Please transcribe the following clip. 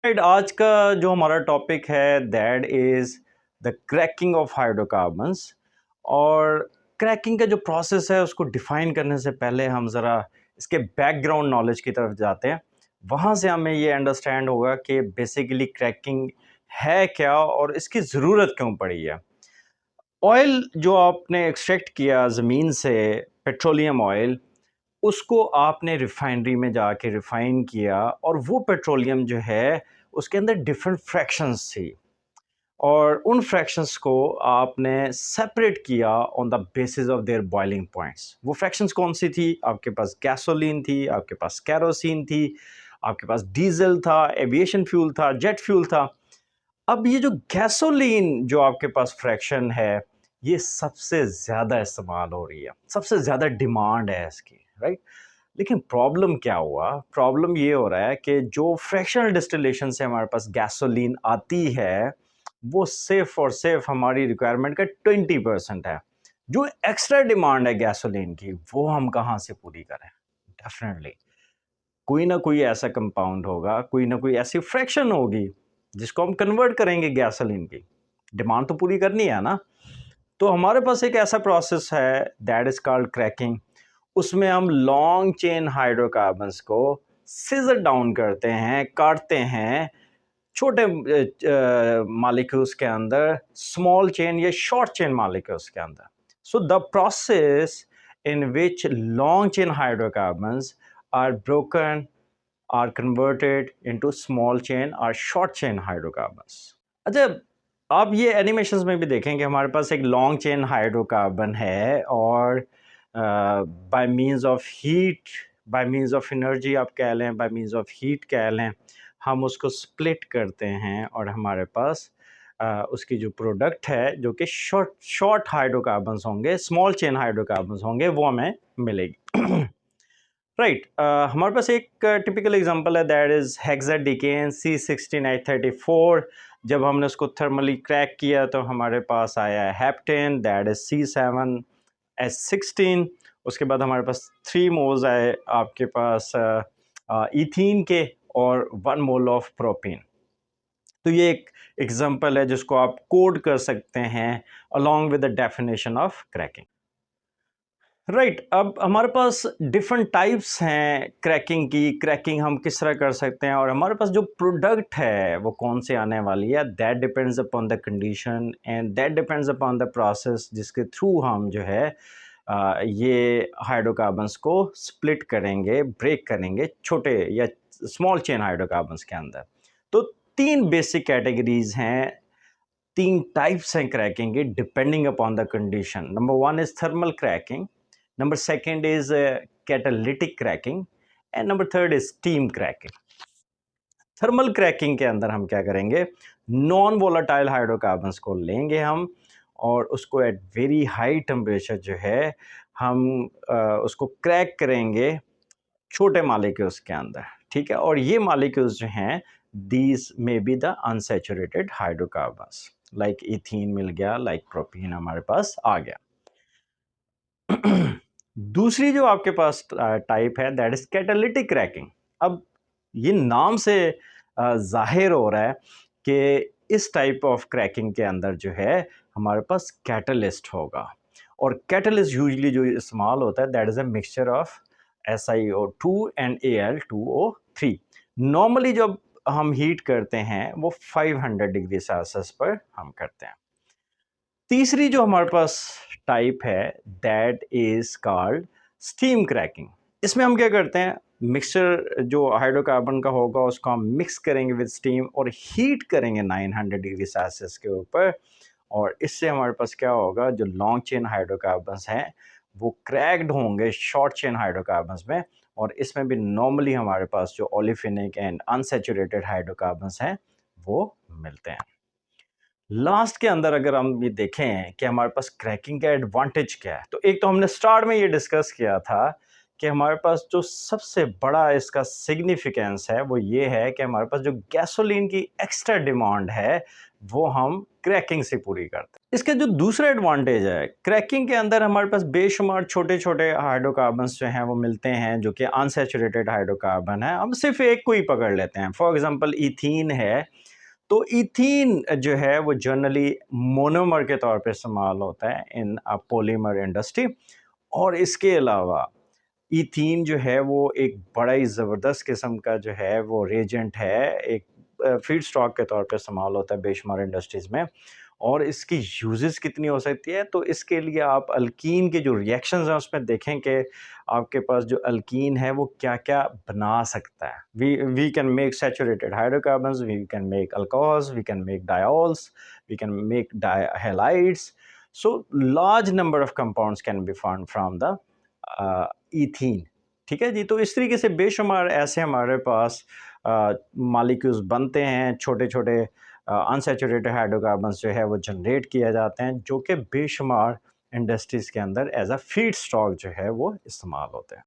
Right, आज का जो हमारा टॉपिक है that is the cracking of hydrocarbons. और क्रैकिंग का जो प्रोसेस है उसको डिफाइन करने से पहले हम ज़रा इसके बैकग्राउंड नॉलेज की तरफ जाते हैं। वहाँ से हमें ये अंडरस्टैंड होगा कि बेसिकली क्रैकिंग है क्या और इसकी ज़रूरत क्यों पड़ी है। ऑयल जो आपने एक्सट्रैक्ट किया ज़मीन से, पेट्रोलियम ऑयल, उसको आपने रिफाइनरी में जाके रिफाइन किया और वो पेट्रोलियम जो है उसके अंदर डिफरेंट फ्रैक्शंस थी और उन फ्रैक्शंस को आपने सेपरेट किया on the basis of their boiling points. वो फ्रैक्शंस कौन सी थी? आपके पास गैसोलीन थी, आपके पास कैरोसिन थी, आपके पास डीजल था, एविएशन फ्यूल था, जेट फ्यूल था। अब ये जो गैसोलीन जो आपके पास फ्रैक्शन है, ये सबसे ज़्यादा इस्तेमाल हो रही है, सबसे ज़्यादा डिमांड है इसकी, राइट? लेकिन प्रॉब्लम क्या हुआ? प्रॉब्लम ये हो रहा है कि जो फ्रैक्शनल डिस्टिलेशन से हमारे पास गैसोलीन आती है, वो सिर्फ़ और सिर्फ़ हमारी रिक्वायरमेंट का 20% है। जो एक्स्ट्रा डिमांड है गैसोलीन की, वो हम कहाँ से पूरी करें? डेफ़िनेटली कोई ना कोई ऐसा कंपाउंड होगा, कोई ना कोई ऐसी फ्रैक्शन होगी, जिसको हम कन्वर्ट करेंगे गैसोलीन की। डिमांड तो पूरी करनी है ना? तो हमारे पास एक ऐसा प्रोसेस है दैट इज़ कॉल्ड क्रैकिंग। उसमें हम लॉन्ग चेन हाइड्रोकार्बन्स को सिज़र डाउन करते हैं, काटते हैं छोटे मॉलिक्यूल्स के अंदर, स्मॉल चेन या शॉर्ट चेन मॉलिक्यूल्स के अंदर। So the process in which long chain hydrocarbons are broken, are converted into small chain or short chain hydrocarbons। अच्छा, आप ये एनिमेशंस में भी देखें कि हमारे पास एक लॉन्ग चेन हाइड्रोकार्बन है और by means of heat, by means of energy आप कह लें, बाय मींस ऑफ हीट कह लें, हम उसको स्प्लिट करते हैं और हमारे पास उसकी जो प्रोडक्ट है जो कि शॉर्ट शॉर्ट हाइड्रोकार्बन्स होंगे, स्मॉल चेन हाइड्रोकार्बन्स होंगे, वो हमें मिलेगी। राइट, हमारे पास एक टिपिकल एग्जांपल है दैट इज हेक्साडिकेन C16H34। जब हमने उसको थर्मली क्रैक किया तो हमारे पास आया है हेप्टेन दैट इज C7H16। उसके बाद हमारे पास 3 मोल्स आए आपके पास इथीन के और 1 मोल ऑफ प्रोपीन। तो ये एक एग्जांपल है जिसको आप कोड कर सकते हैं along with the definition of cracking. Right, अब हमारे पास डिफरेंट टाइप्स हैं क्रैकिंग की। क्रैकिंग हम किस तरह कर सकते हैं और हमारे पास जो प्रोडक्ट है वो कौन से आने वाली है, that depends upon the condition and that depends upon the process जिसके थ्रू हम जो है ये हाइड्रोकार्बन्स को स्प्लिट करेंगे, ब्रेक करेंगे छोटे या स्मॉल चेन हाइड्रोकार्बन्स के अंदर। तो 3 बेसिक कैटेगरीज हैं, 3 टाइप्स हैं क्रैकिंग के depending upon the condition. Number 1 is thermal cracking, number second is catalytic cracking and number third is steam cracking। Thermal cracking के अंदर हम क्या करेंगे, नॉन वोलाटाइल हाइड्रोकार्बन्स को लेंगे हम और उसको एट वेरी हाई टेम्परेचर जो है हम उसको क्रैक करेंगे छोटे मालिक्यूल्स के अंदर, ठीक है। और ये मालिक्यूल्स जो हैं these may be the unsaturated hydrocarbons, like ethene मिल गया, लाइक प्रोपीन हमारे पास आ गया। दूसरी जो आपके पास टाइप है दैट इज कैटालिटिक क्रैकिंग। अब ये नाम से जाहिर हो रहा है कि इस टाइप ऑफ क्रैकिंग के अंदर जो है हमारे पास कैटलिस्ट होगा और कैटलिस्ट यूजली जो इस्तेमाल होता है that is a mixture of SiO2 and Al2O3। Normally जब हम हीट करते हैं वो 500 डिग्री सेल्सियस पर हम करते हैं। तीसरी जो हमारे पास टाइप है that is called steam cracking. इसमें हम क्या करते हैं, मिक्सचर जो हाइड्रोकार्बन का होगा उसको हम मिक्स करेंगे विद स्टीम और हीट करेंगे 900 डिग्री सेल्सियस के ऊपर। और इससे हमारे पास क्या होगा, जो लॉन्ग चेन हाइड्रोकार्बन्स हैं वो क्रैक्ड होंगे शॉर्ट चेन हाइड्रोकार्बन्स में। और इसमें भी नॉर्मली हमारे पास जो ओलिफिनिक एंड अनसैचुरेटेड हाइड्रोकार्बन्स हैं वो मिलते हैं। लास्ट के अंदर अगर हम ये देखें कि हमारे पास क्रैकिंग का एडवांटेज क्या है, तो एक तो हमने स्टार्ट में ये डिस्कस किया था कि हमारे पास जो सबसे बड़ा इसका सिग्निफिकेंस है वो ये है कि हमारे पास जो गैसोलीन की एक्स्ट्रा डिमांड है वो हम क्रैकिंग से पूरी करते हैं। इसका जो दूसरा एडवांटेज है, क्रैकिंग के अंदर हमारे पास बेशुमार छोटे-छोटे हाइड्रोकार्बन्स जो हैं वो मिलते हैं, जो कि अनसैचुरेटेड हाइड्रोकार्बन है। हम सिर्फ एक को ही पकड़ लेते हैं। फॉर एग्जांपल ईथीन है, तो ईथीन जो है वो जनरली मोनोमर के तौर पे इस्तेमाल होता है इन पॉलीमर इंडस्ट्री। और इसके अलावा ईथीन जो है वो एक बड़ा ही ज़बरदस्त किस्म का जो है वो रिएजेंट है, एक फीड स्टॉक के तौर पे इस्तेमाल होता है बेशुमार इंडस्ट्रीज़ में। और इसकी यूजेस कितनी हो सकती है, तो इसके लिए आप अल्कीन के जो रिएक्शंस हैं उसमें देखें कि आपके पास जो अल्कीन है वो क्या-क्या बना सकता है। We can make saturated hydrocarbons, we can make alcohols, we can make diols, we can make halides. So large number of compounds can be found from the ethene. ठीक है जी, तो इस तरीके से बेशुमार ऐसे हमारे पास मॉलिक्यूल्स बनते हैं, छोटे-छोटे अनसैचुरेटेड हाइड्रोकार्बन्स जो है वो जनरेट किए जाते हैं, जो कि बेशुमार इंडस्ट्रीज़ के अंदर एज़ अ फीड स्टॉक जो है वो इस्तेमाल होते हैं।